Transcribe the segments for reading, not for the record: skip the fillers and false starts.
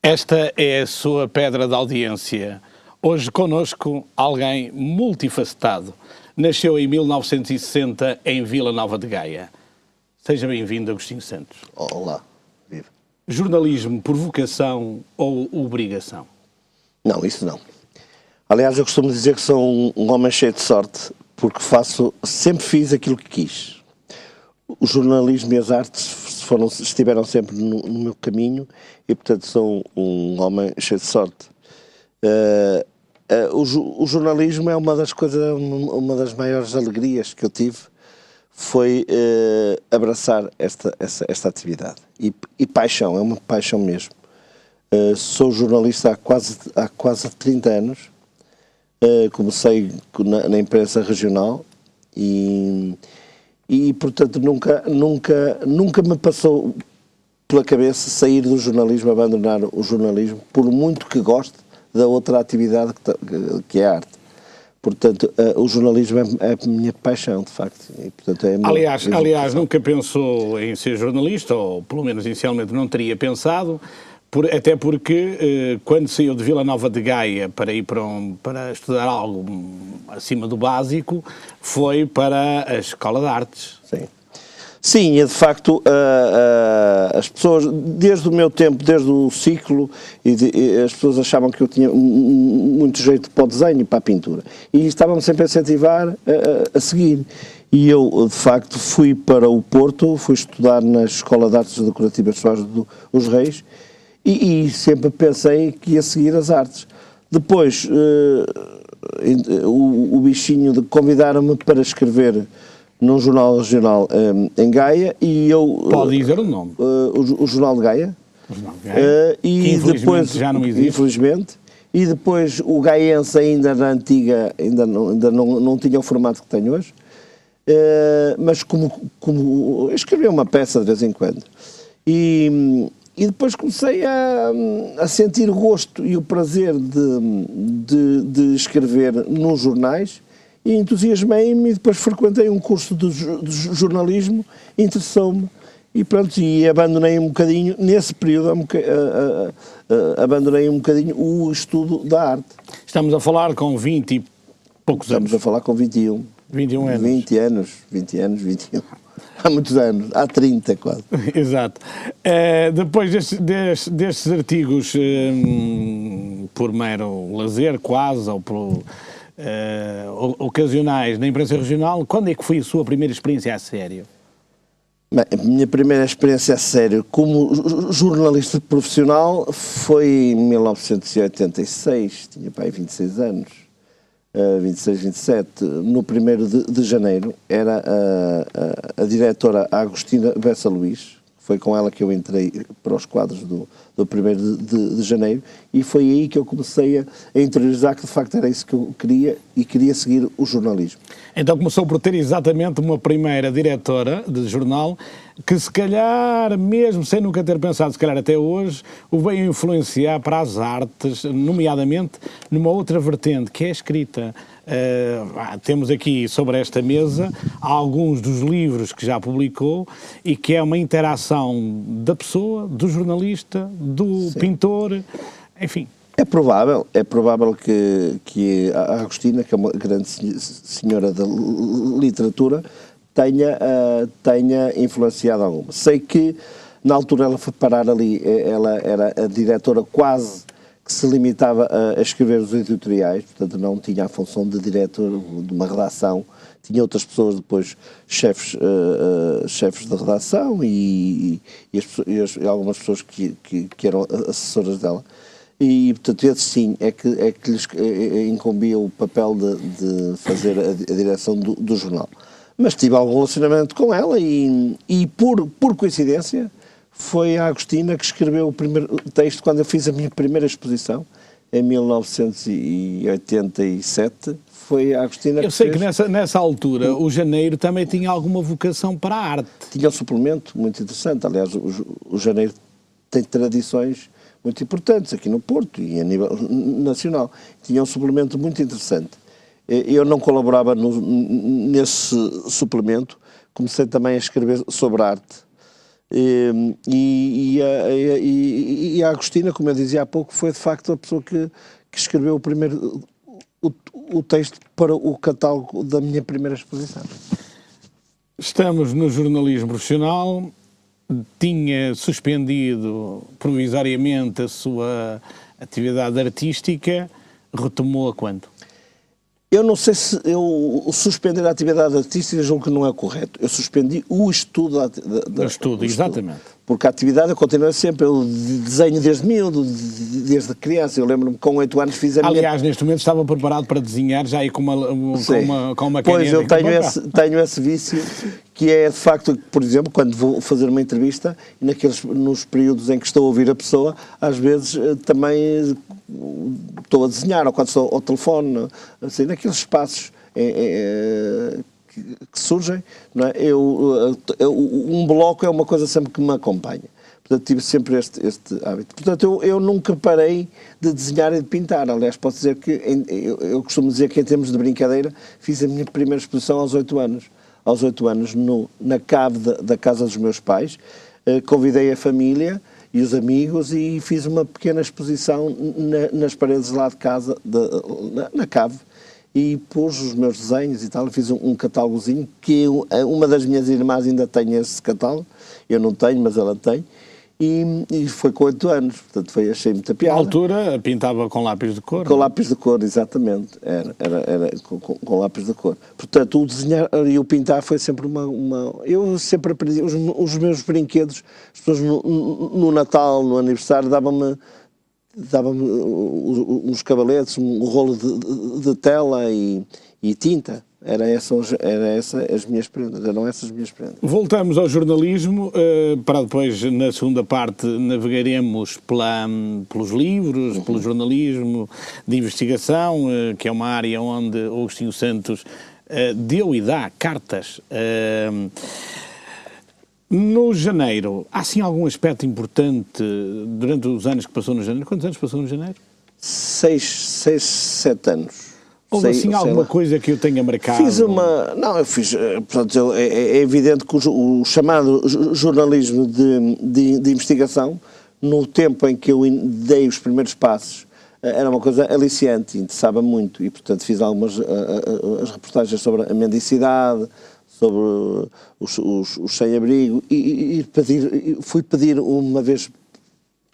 Esta é a sua pedra de audiência. Hoje connosco alguém multifacetado. Nasceu em 1960 em Vila Nova de Gaia. Seja bem-vindo, Agostinho Santos. Olá, viva. Jornalismo por vocação ou obrigação? Não, isso não. Aliás, eu costumo dizer que sou um homem cheio de sorte, porque sempre fiz aquilo que quis. O jornalismo e as artes estiveram sempre no meu caminho e, portanto, sou um homem cheio de sorte. O jornalismo é uma das maiores alegrias que eu tive, foi abraçar esta atividade. E paixão, é uma paixão mesmo. Sou jornalista há quase 30 anos. Comecei na imprensa regional e portanto nunca me passou pela cabeça sair do jornalismo, abandonar o jornalismo, por muito que goste da outra atividade que é a arte. Portanto, o jornalismo é a minha paixão, de facto. E, portanto, aliás, nunca pensou em ser jornalista, ou pelo menos inicialmente não teria pensado, até porque quando saiu de Vila Nova de Gaia para ir para estudar algo acima do básico, foi para a Escola de Artes. Sim. Sim, e de facto as pessoas, desde o meu tempo, desde o ciclo, as pessoas achavam que eu tinha muito jeito para o desenho e para a pintura. E estavam-me sempre a incentivar a seguir. E eu, de facto, fui para o Porto, fui estudar na Escola de Artes Decorativas Soares dos Reis e sempre pensei que ia seguir as artes. Depois, o bichinho de convidaram-me para escrever num jornal regional em Gaia e eu... Pode dizer o nome. O Jornal de Gaia. O Jornal de Gaia, que infelizmente depois, já não existe. Infelizmente. E depois o Gaiense ainda na antiga, ainda não tinha o formato que tem hoje, mas como eu escrevia uma peça de vez em quando. E depois comecei a sentir o gosto e o prazer de escrever nos jornais, e entusiasmei-me e depois frequentei um curso de jornalismo, interessou-me e pronto, e abandonei um bocadinho, nesse período, abandonei um bocadinho o estudo da arte. Estamos a falar com 20 e poucos anos. Estamos a falar com 21. 21 anos. 20 anos, 21. Há muitos anos, há 30 quase. Exato. Depois destes artigos por mero lazer, quase, ou por ocasionais na imprensa regional, quando é que foi a sua primeira experiência a sério? Bem, a minha primeira experiência a sério como jornalista profissional foi em 1986, tinha pai 26 anos, 26, 27, no 1º de janeiro, era a diretora Agostina Bessa Luís, foi com ela que eu entrei para os quadros do 1º de janeiro, e foi aí que eu comecei a interiorizar que de facto era isso que eu queria, e queria seguir o jornalismo. Então começou por ter exatamente uma primeira diretora de jornal que se calhar, mesmo sem nunca ter pensado, se calhar até hoje, o veio influenciar para as artes, nomeadamente numa outra vertente, que é a escrita. Temos aqui sobre esta mesa alguns dos livros que já publicou e que é uma interação da pessoa, do jornalista, do Sim. Pintor, enfim. É provável que a Agostina, que é uma grande senhora da literatura, tenha influenciado alguma. Sei que na altura ela foi parar ali, ela era a diretora quase que se limitava a escrever os editoriais, portanto não tinha a função de diretor de uma redação, tinha outras pessoas depois, chefes de redação e algumas pessoas que eram assessoras dela. E, portanto, esse sim é que lhes incumbia o papel de fazer a direção do jornal. Mas tive algum relacionamento com ela e por coincidência, foi a Agostina que escreveu o primeiro texto quando eu fiz a minha primeira exposição, em 1987. Foi a Agostina Eu sei que nessa altura o Janeiro também tinha alguma vocação para a arte. Tinha um suplemento muito interessante. Aliás, o Janeiro tem tradições muito importantes aqui no Porto e a nível nacional. Tinha um suplemento muito interessante. Eu não colaborava nesse suplemento, comecei também a escrever sobre arte. E E a Agostina, como eu dizia há pouco, foi de facto a pessoa que escreveu o primeiro o texto para o catálogo da minha primeira exposição. Estamos no jornalismo profissional, tinha suspendido provisoriamente a sua atividade artística, retomou a quando? Eu não sei se eu suspender a atividade artística, julgo que não é correto. Eu suspendi o estudo. O estudo, exatamente. Porque a atividade eu continuo sempre, eu desenho desde miúdo, desde criança. Eu lembro-me que com 8 anos fiz a minha... Aliás, neste momento estava preparado para desenhar já aí com uma caneta. Pois, eu tenho esse vício, que é de facto, por exemplo, quando vou fazer uma entrevista, nos períodos em que estou a ouvir a pessoa, às vezes também estou a desenhar, ou quando estou ao telefone, assim, naqueles espaços que surgem, não é? Um bloco é uma coisa sempre que me acompanha. Portanto, tive sempre este hábito. Portanto, eu nunca parei de desenhar e de pintar. Aliás, posso dizer que, eu costumo dizer que em termos de brincadeira, fiz a minha primeira exposição aos 8 anos. Aos 8 anos, na cave da casa dos meus pais, convidei a família e os amigos e fiz uma pequena exposição nas paredes lá de casa, na cave, e pus os meus desenhos e tal, fiz um catálogozinho, que uma das minhas irmãs ainda tem esse catálogo, eu não tenho, mas ela tem, e foi com 8 anos, portanto achei muita piada. Na altura pintava com lápis de cor? Com lápis de cor, exatamente, era com lápis de cor. Portanto, o desenhar e o pintar foi sempre eu sempre aprendi, os meus brinquedos, as pessoas no Natal, no aniversário, davam-me uns cavaletes, um rolo de tela e tinta. Eram essas as minhas prendas. Voltamos ao jornalismo, para depois, na segunda parte, navegaremos pelos livros, pelo jornalismo de investigação, que é uma área onde o Agostinho Santos deu e dá cartas. No janeiro, há sim algum aspecto importante durante os anos que passou no janeiro? Quantos anos passou no janeiro? 6, 7 anos. Houve assim alguma coisa que eu tenha marcado? Eu fiz, portanto, é evidente que o chamado jornalismo de investigação, no tempo em que eu dei os primeiros passos, era uma coisa aliciante, interessava muito, e portanto fiz algumas as reportagens sobre a mendicidade, sobre os sem-abrigo, e fui pedir uma vez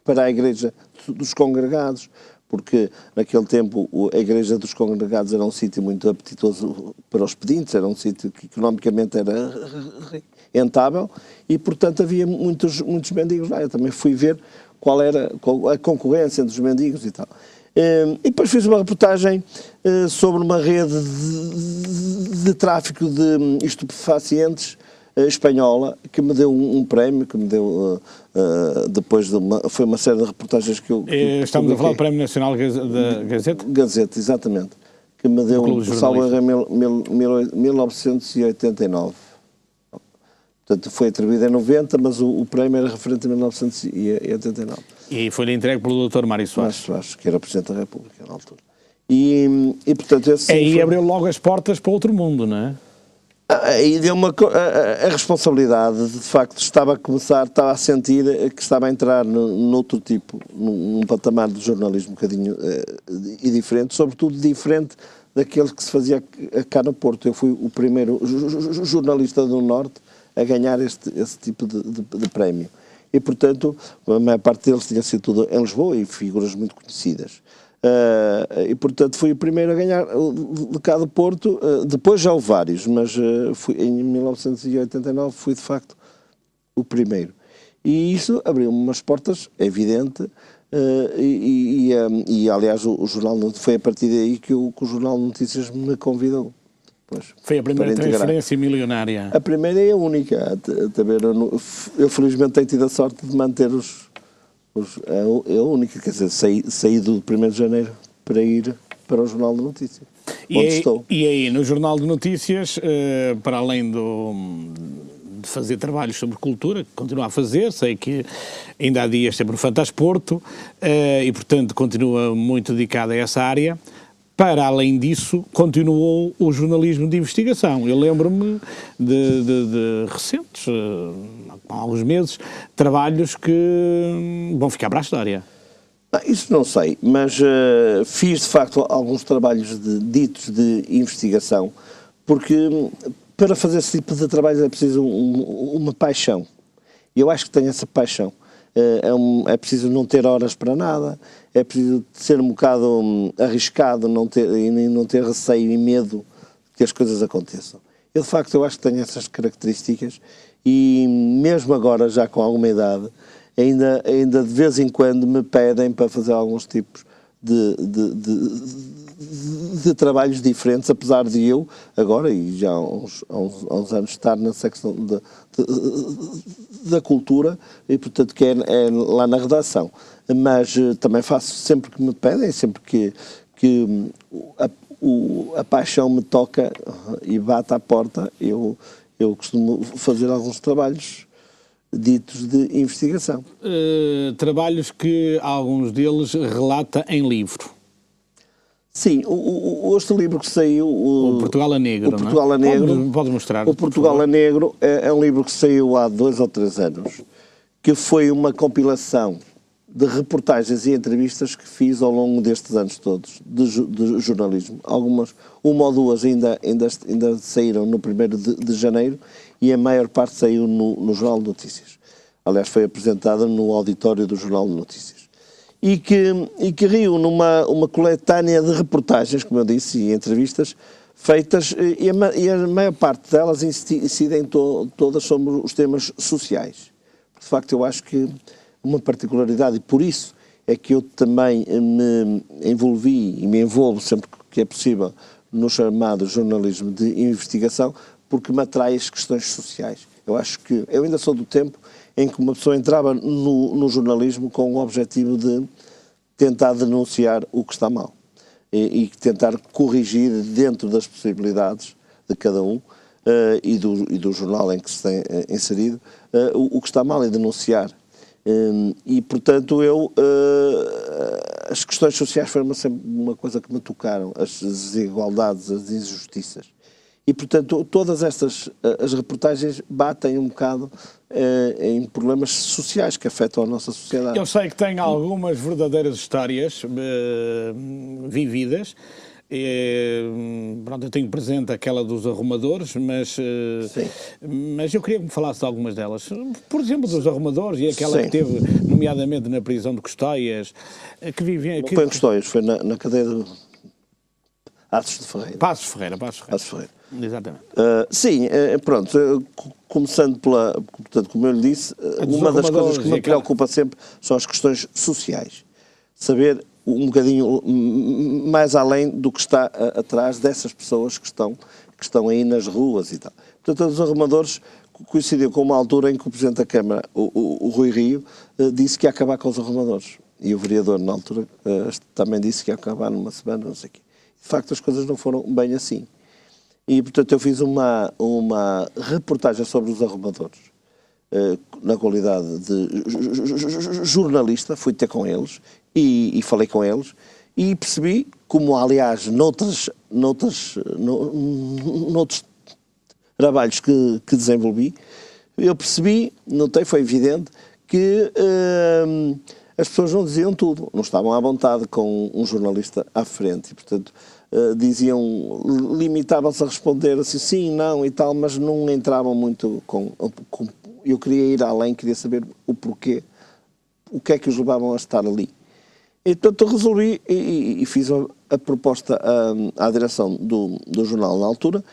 para a Igreja dos Congregados, porque naquele tempo a Igreja dos Congregados era um sítio muito apetitoso para os pedintes, era um sítio que economicamente era rentável e, portanto, havia muitos mendigos lá. Eu também fui ver qual era a concorrência entre os mendigos e tal. E depois fiz uma reportagem sobre uma rede de tráfico de estupefacientes espanhola, que me deu um prémio, que me deu depois foi uma série de reportagens que eu estamos a falar do Prémio Nacional da Gazeta? Gazeta, exatamente, que me deu em 1989. Portanto, foi atribuído em 90, mas o prémio era referente a 1989. E foi-lhe entregue pelo Dr. Mário Soares, que era Presidente da República na altura. E portanto, aí abriu logo as portas para outro mundo, não é? Aí deu a responsabilidade, de facto, estava a sentir que estava a entrar noutro tipo, num patamar de jornalismo um bocadinho e diferente, sobretudo diferente daquele que se fazia cá no Porto. Eu fui o primeiro jornalista do Norte a ganhar esse tipo de prémio. E, portanto, a maior parte deles tinha sido tudo em Lisboa e figuras muito conhecidas. E, portanto, fui o primeiro a ganhar de cá do Porto. Depois já houve vários, mas em 1989 fui, de facto, o primeiro. E isso abriu-me umas portas, é evidente, e aliás, o Jornal foi a partir daí que o Jornal de Notícias me convidou. Foi a primeira transferência milionária. A primeira e a única. Eu felizmente tenho tido a sorte de manter é a única, quer dizer, saí do 1º de janeiro para ir para o Jornal de Notícias, onde estou. E aí, no Jornal de Notícias, para além de fazer trabalhos sobre cultura, que continua a fazer, sei que ainda há dias sempre no Fantasporto, e portanto continua muito dedicado a essa área, Para além disso, continuou o jornalismo de investigação. Eu lembro-me de recentes, há alguns meses, trabalhos que vão ficar para a história. Isso não sei, mas fiz de facto alguns trabalhos ditos de investigação, porque para fazer esse tipo de trabalhos é preciso uma paixão. E eu acho que tenho essa paixão. É preciso não ter horas para nada, é preciso ser um bocado arriscado, não ter receio e medo que as coisas aconteçam. Eu, de facto, eu acho que tenho essas características e mesmo agora, já com alguma idade, ainda de vez em quando me pedem para fazer alguns tipos de trabalhos diferentes, apesar de eu, agora, e já há uns anos, estar na secção da cultura, e portanto que é lá na redação. Mas também faço sempre que me pedem, sempre que a paixão me toca e bate à porta, eu costumo fazer alguns trabalhos ditos de investigação. Trabalhos que alguns deles relata em livro. Sim, este livro que saiu... O Portugal a Negro, o Portugal a Negro, pode mostrar. O Portugal a Negro é um livro que saiu há 2 ou 3 anos, que foi uma compilação de reportagens e entrevistas que fiz ao longo destes anos todos, de jornalismo. Uma ou duas ainda saíram no 1º de janeiro e a maior parte saiu no Jornal de Notícias. Aliás, foi apresentada no auditório do Jornal de Notícias. E que reúne uma coletânea de reportagens, como eu disse, e entrevistas feitas, e a maior parte delas incidem todas sobre os temas sociais. De facto, eu acho que uma particularidade, e por isso é que eu também me envolvi e me envolvo sempre que é possível no chamado jornalismo de investigação, porque me atrai as questões sociais. Eu acho que eu ainda sou do tempo em que uma pessoa entrava no jornalismo com o objetivo de tentar denunciar o que está mal e tentar corrigir dentro das possibilidades de cada um e do jornal em que se tem inserido o que está mal e denunciar. E, portanto, as questões sociais foram sempre uma coisa que me tocaram, as desigualdades, as injustiças. E, portanto, todas estas as reportagens batem um bocado em problemas sociais que afetam a nossa sociedade. Eu sei que tem algumas verdadeiras histórias vividas. Pronto, eu tenho presente aquela dos arrumadores, mas eu queria que me falasse de algumas delas. Por exemplo, dos arrumadores e aquela que teve, nomeadamente na prisão de Custóias, que vivia... Não foi em Custóias, foi na cadeia de Passos de Ferreira. Passos Ferreira. Exatamente. Sim, pronto, começando portanto, como eu lhe disse, uma das coisas que me preocupa sempre são as questões sociais. Saber um bocadinho mais além do que está atrás dessas pessoas que estão aí nas ruas e tal. Portanto, os arrumadores coincidiu com uma altura em que o Presidente da Câmara, o Rui Rio, disse que ia acabar com os arrumadores. E o vereador, na altura, também disse que ia acabar numa semana, não sei o quê. De facto, as coisas não foram bem assim. E, portanto, eu fiz uma reportagem sobre os arrumadores, na qualidade de jornalista, fui ter com eles e falei com eles e percebi, como aliás noutros trabalhos que desenvolvi, eu percebi, notei, foi evidente, que as pessoas não diziam tudo, não estavam à vontade com um jornalista à frente e, portanto, limitavam-se a responder assim, sim, não e tal, mas não entravam muito eu queria ir além, queria saber o porquê, o que é que os levavam a estar ali. E, portanto, resolvi e fiz a proposta à direção do jornal na altura,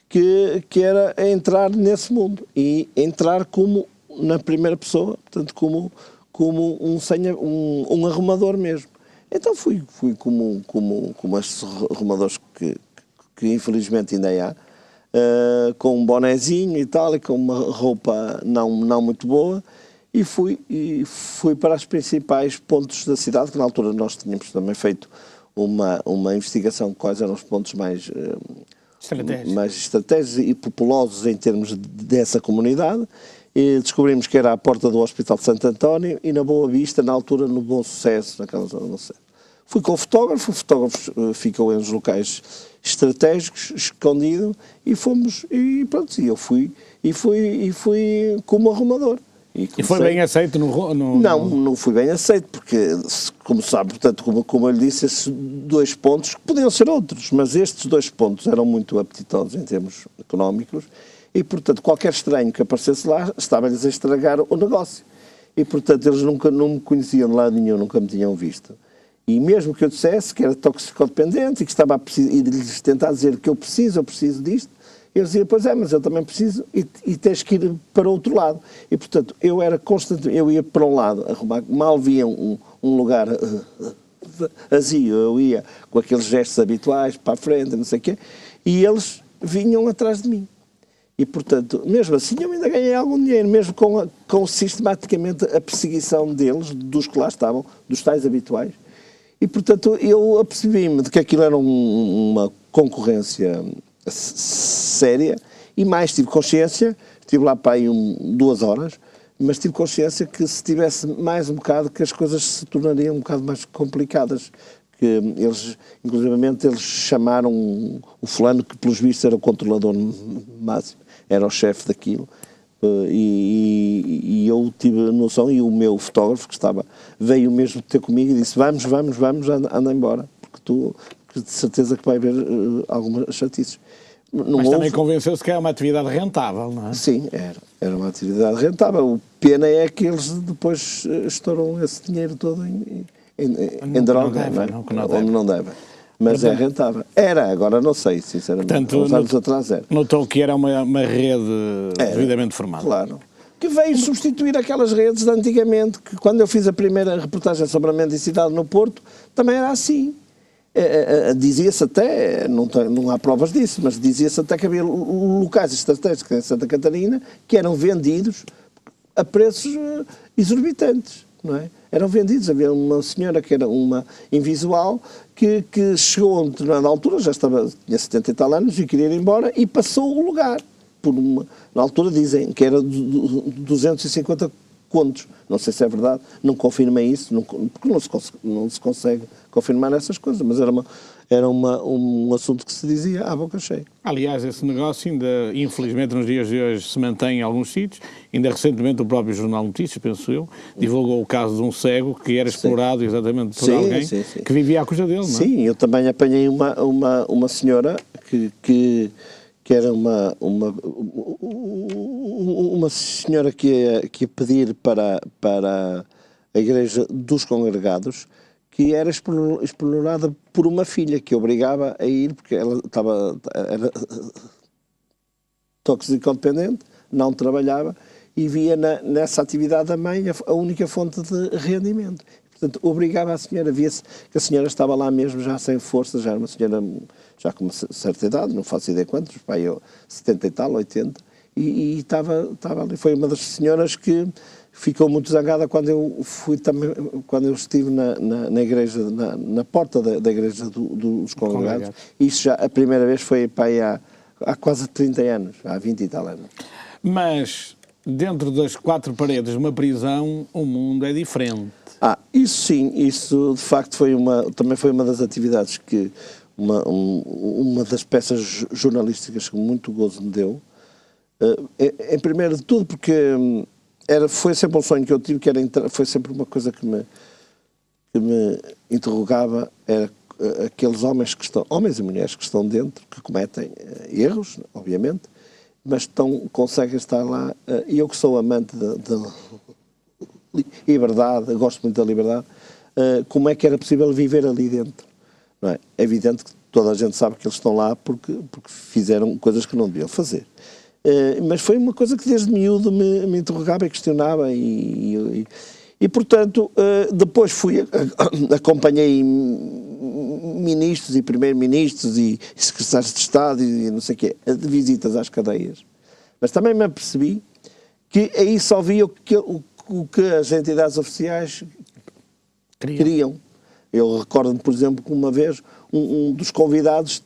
que era entrar nesse mundo e entrar como na primeira pessoa, portanto, como um arrumador mesmo. Então fui como estes arrumadores que infelizmente ainda há, com um bonezinho e tal, e com uma roupa não muito boa, e fui para os principais pontos da cidade, que na altura nós tínhamos também feito uma investigação de quais eram os pontos mais estratégicos e populosos em termos dessa comunidade, e descobrimos que era à porta do Hospital de Santo António e na Boa Vista, na altura no Bom Sucesso, naquela zona do Bom Sucesso. Fui com o fotógrafo ficou em uns locais estratégicos, escondido, e fomos, e pronto, eu fui como arrumador. E foi bem aceito Não fui bem aceito, porque, como sabe, portanto, como eu lhe disse, esses 2 pontos, podiam ser outros, mas estes 2 pontos eram muito apetitosos em termos económicos, e, portanto, qualquer estranho que aparecesse lá estava-lhes a estragar o negócio. E, portanto, eles não me conheciam de lado nenhum, nunca me tinham visto. E mesmo que eu dissesse que era toxicodependente e que estava e lhes tentar dizer que eu preciso disto, eles diziam, pois é, mas eu também preciso e tens que ir para o outro lado. E, portanto, eu era constante, eu ia para um lado, arrumar, mal via um lugar vazio, eu ia com aqueles gestos habituais, para a frente, não sei o quê, e eles vinham atrás de mim. E, portanto, mesmo assim, eu ainda ganhei algum dinheiro, mesmo com sistematicamente a perseguição deles, dos que lá estavam, dos tais habituais. E, portanto, eu apercebi-me de que aquilo era uma concorrência séria, e mais tive consciência, estive lá para aí 2 horas, mas tive consciência que se tivesse mais um bocado, que as coisas se tornariam um bocado mais complicadas. Que eles, inclusivamente, eles chamaram o fulano que, pelos vistos, era o controlador máximo, era o chefe daquilo, e eu tive noção, e o meu fotógrafo, que veio mesmo ter comigo e disse, vamos, anda embora, porque de certeza que vai haver algumas chatices. Mas também convenceu-se que é uma atividade rentável, não é? Sim, era uma atividade rentável. O pena é que eles depois estouram esse dinheiro todo em droga, onde não devem. Mas portanto, é rentável. Era, agora não sei, sinceramente. Portanto, uns anos atrás era. Notou que era uma rede devidamente formada. Claro. Que veio substituir aquelas redes de antigamente, que quando eu fiz a primeira reportagem sobre a mendicidade no Porto, também era assim. Dizia-se até, não há provas disso, mas dizia-se até que havia locais estratégicos em Santa Catarina que eram vendidos a preços exorbitantes, não é? Eram vendidos. Havia uma senhora que era uma invisual que chegou a uma determinada altura, tinha 70 e tal anos, e queria ir embora, e passou o lugar. Na altura dizem que era 250 contos. Não sei se é verdade, não confirmei isso, porque não se consegue confirmar essas coisas, mas era um assunto que se dizia à boca cheia. Aliás, esse negócio ainda, infelizmente, nos dias de hoje se mantém em alguns sítios. Ainda recentemente o próprio Jornal Notícias, penso eu, divulgou o caso de um cego que era explorado exatamente por alguém que vivia à custa dele, não é? Sim, eu também apanhei uma senhora que era uma senhora que ia pedir para a Igreja dos Congregados, que era explorada por uma filha que obrigava a ir, porque ela era toxicodependente, não trabalhava, e via nessa atividade da mãe a única fonte de rendimento. Portanto, obrigava a senhora, via-se que a senhora estava lá mesmo já sem força, já era uma senhora já com uma certa idade, não faço ideia quantos, pai, eu 70 e tal, 80, e estava ali. Foi uma das senhoras que ficou muito zangada quando eu estive na igreja, na porta da igreja dos Congregados. Isso já, a primeira vez foi, pai, há quase 30 anos, há 20 e tal anos. Mas, dentro das 4 paredes de uma prisão, o mundo é diferente. Isso sim, isso de facto também foi uma das atividades que, uma das peças jornalísticas que muito gozo me deu, em primeiro de tudo porque foi sempre um sonho que eu tive, foi sempre uma coisa que me interrogava, era aqueles homens e mulheres que estão dentro, que cometem erros, obviamente, mas conseguem estar lá, e eu que sou amante da liberdade, gosto muito da liberdade, como é que era possível viver ali dentro? Não é? É evidente que toda a gente sabe que eles estão lá porque fizeram coisas que não deviam fazer. Mas foi uma coisa que desde miúdo me interrogava e questionava e portanto, depois acompanhei ministros e primeiro-ministros e secretários de Estado e não sei o quê, de visitas às cadeias. Mas também me apercebi que aí só via o que as entidades oficiais queriam. Eu recordo-me, por exemplo, que uma vez um dos convidados,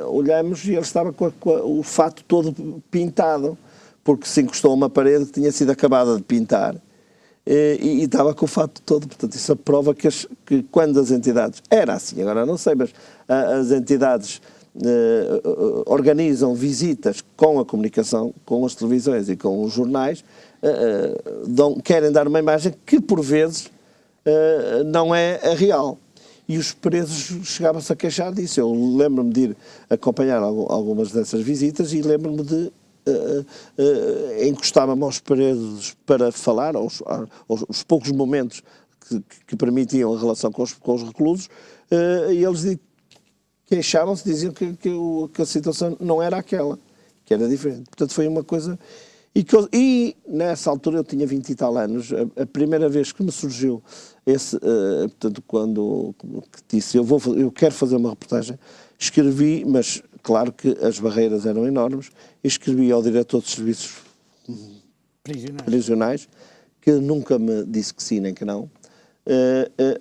olhamos e ele estava com o fato todo pintado, porque se encostou a uma parede que tinha sido acabada de pintar. e estava com o fato todo. Portanto, isso prova que quando as entidades, era assim, agora não sei, mas as entidades organizam visitas com a comunicação, com as televisões e com os jornais, querem dar uma imagem que por vezes não é a real. E os presos chegavam-se a queixar disso. Eu lembro-me de ir acompanhar algumas dessas visitas e lembro-me de encostava-me aos presos para falar, aos poucos momentos que permitiam a relação com os reclusos, e eles queixavam-se, diziam que a situação não era aquela, que era diferente. Portanto, foi uma coisa... E nessa altura eu tinha 20 e tal anos, a primeira vez que me surgiu portanto, quando disse eu quero fazer uma reportagem, escrevi, mas claro que as barreiras eram enormes, escrevi ao diretor de serviços prisionais, que nunca me disse que sim nem que não,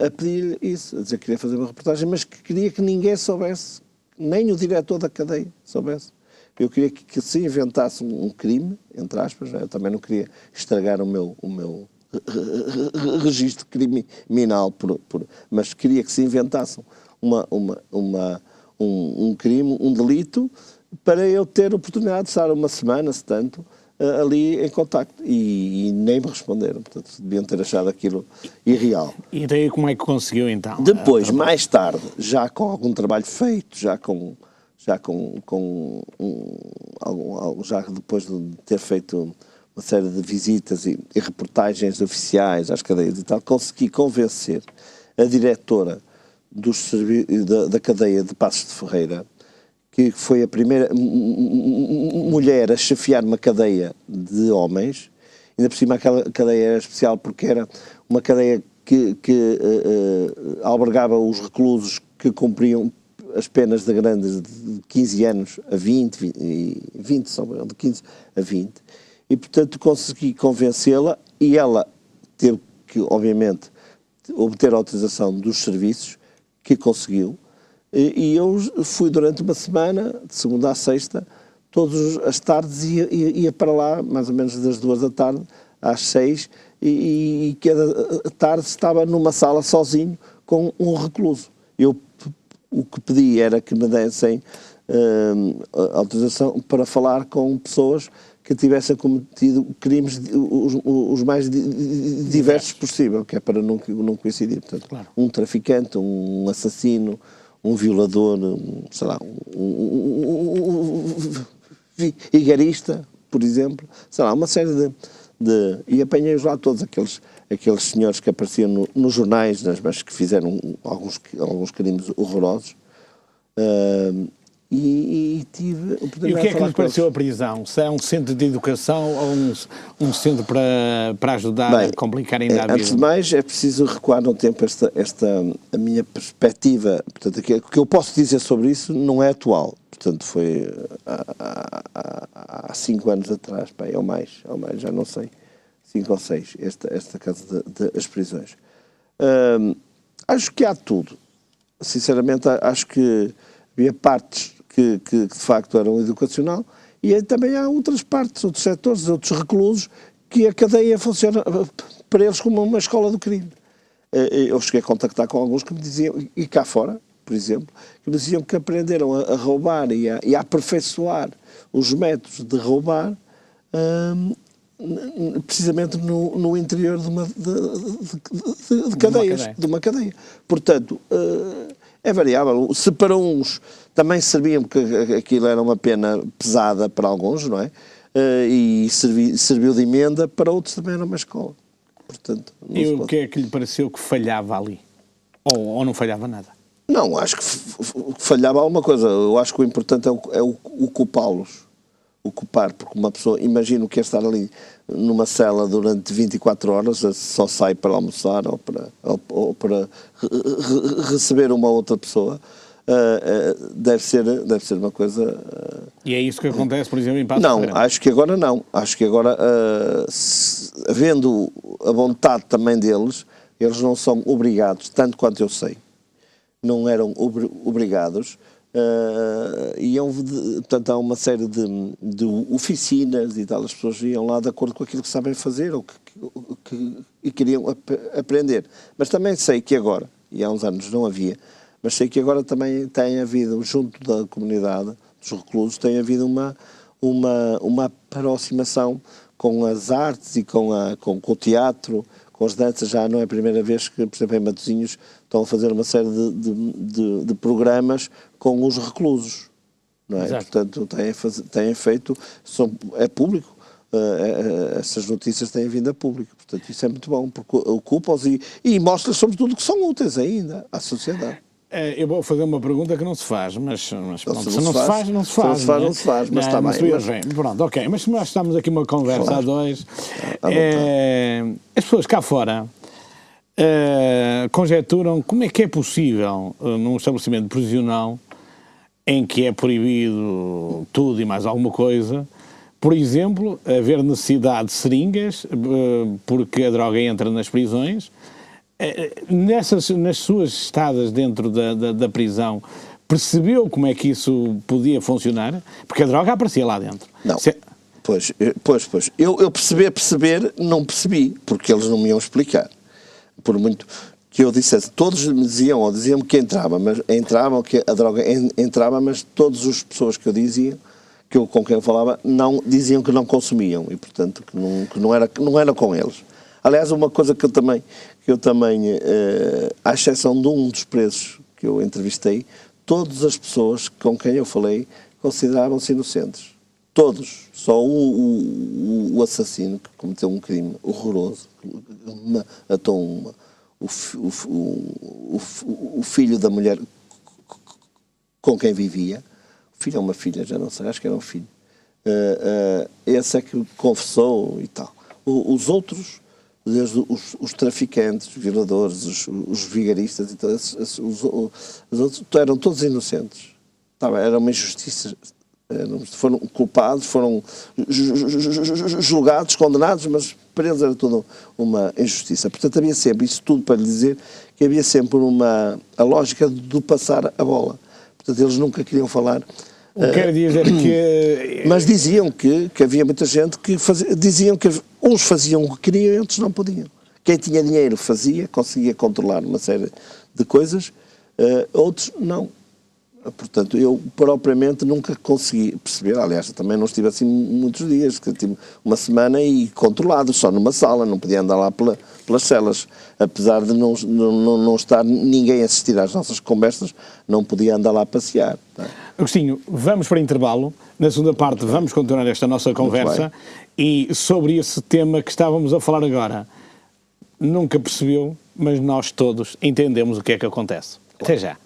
a pedir isso, a dizer que queria fazer uma reportagem, mas que queria que ninguém soubesse, nem o diretor da cadeia soubesse. Eu queria que se inventasse um crime, entre aspas, eu também não queria estragar o meu registro criminal, mas queria que se inventasse um crime, um delito, para eu ter a oportunidade de estar uma semana, se tanto, ali em contacto. E nem me responderam, portanto, deviam ter achado aquilo irreal. E daí como é que conseguiu, então? Depois, mais tarde, já com algum trabalho feito, já depois de ter feito uma série de visitas e reportagens oficiais às cadeias e tal, consegui convencer a diretora da cadeia de Passos de Ferreira, que foi a primeira mulher a chefiar uma cadeia de homens, ainda por cima aquela cadeia era especial porque era uma cadeia que albergava os reclusos que cumpriam as penas de grandes de 15 anos a 20 de 15 a 20, e portanto consegui convencê-la, e ela teve que, obviamente, obter a autorização dos serviços, que conseguiu, e eu fui durante uma semana, de segunda a sexta, todas as tardes ia para lá, mais ou menos das 2 da tarde às 6, e cada tarde estava numa sala sozinho com um recluso. O que pedi era que me dessem autorização para falar com pessoas que tivessem cometido crimes os mais diversos possível, que é para não coincidir. Portanto, claro. Um traficante, um assassino, um violador, sei lá, um vigarista, por exemplo, sei lá, uma série e apanhei-os lá todos, aqueles senhores que apareciam nos jornais, mas que fizeram alguns crimes horrorosos, e tive a oportunidade. E o que é que lhe pareceu a prisão? Se é um centro de educação ou um centro para ajudar a complicar ainda a vida? Antes de mais, é preciso recuar no tempo a minha perspectiva. Portanto, o que eu posso dizer sobre isso não é atual. Portanto, foi há 5 anos atrás, ou mais, já não sei, 5 ou 6, esta casa das prisões. Acho que há tudo. Sinceramente, acho que havia partes que de facto eram educacional, e também há outras partes, outros setores, outros reclusos, que a cadeia funciona para eles como uma escola do crime. Eu cheguei a contactar com alguns que me diziam, e cá fora, por exemplo, que me diziam que aprenderam a roubar e a aperfeiçoar os métodos de roubar precisamente no interior de uma cadeia. Portanto, é variável. Se para uns também serviam, porque aquilo era uma pena pesada para alguns, não é? E serviu de emenda, para outros também era uma escola. Portanto, e o que é que lhe pareceu que falhava ali? Ou não falhava nada? Não, acho que falhava alguma coisa. Eu acho que o importante é ocupá-los. Ocupar, porque uma pessoa, imagino que é estar ali numa cela durante 24 horas, só sai para almoçar ou para receber uma outra pessoa, deve ser uma coisa... E é isso que acontece, por exemplo, em Passos Não, Ferreira? acho que agora não. Acho que agora, havendo a vontade também deles, eles não são obrigados, tanto quanto eu sei, não eram obrigados Portanto, há uma série de oficinas e tal, as pessoas iam lá de acordo com aquilo que sabem fazer ou e queriam aprender. Mas também sei que agora, e há uns anos não havia, mas sei que agora também tem havido, junto da comunidade dos reclusos, tem havido uma aproximação com as artes e com o teatro, com as danças. Já não é a primeira vez que, por exemplo, em Matosinhos estão a fazer uma série de programas com os reclusos, não é? Exato. Portanto, têm feito, é público, essas notícias têm vindo a público, portanto isso é muito bom, porque ocupa-os e mostra sobretudo que são úteis ainda à sociedade. Eu vou fazer uma pergunta que não se faz, mas pronto, se não se faz, não se faz, mas está bem. Pronto, ok, mas nós estamos aqui uma conversa a dois. As pessoas cá fora conjecturam como é que é possível, num estabelecimento prisional, em que é proibido tudo e mais alguma coisa, por exemplo, haver necessidade de seringas, porque a droga entra nas prisões. Nas suas estadas dentro da prisão, percebeu como é que isso podia funcionar? Porque a droga aparecia lá dentro. Não. Pois. Eu perceber, não percebi, porque eles não me iam explicar. Por muito que eu dissesse, todos me diziam-me que entravam, que a droga entrava, mas todas as pessoas que eu dizia, com quem eu falava, não diziam que não consumiam, e portanto que não era com eles. Aliás, uma coisa que eu também, à exceção de um dos presos que eu entrevistei, todas as pessoas com quem eu falei consideravam-se inocentes. Todos. Só o assassino que cometeu um crime horroroso, matou o filho da mulher com quem vivia. O filho ou uma filha, já não sei, acho que era um filho. Esse é que confessou e tal. Os outros, desde os traficantes, os violadores, os vigaristas, então, os outros eram todos inocentes. Era uma injustiça. Foram culpados, foram julgados, condenados, mas para eles era toda uma injustiça. Portanto, havia sempre, isso tudo para lhe dizer, que havia sempre a lógica do passar a bola. Portanto, eles nunca queriam falar. Quero dizer que... Mas diziam que havia muita gente que diziam que uns faziam o que queriam e outros não podiam. Quem tinha dinheiro conseguia controlar uma série de coisas, outros não. Portanto, eu propriamente nunca consegui perceber, aliás, também não estive assim muitos dias, que tive uma semana e controlado, só numa sala, não podia andar lá pelas celas, apesar de não estar ninguém a assistir às nossas conversas, não podia andar lá a passear. Tá? Agostinho, vamos para intervalo, na segunda parte vamos continuar esta nossa conversa e sobre esse tema que estávamos a falar agora. Nunca percebeu, mas nós todos entendemos o que é que acontece. Até já.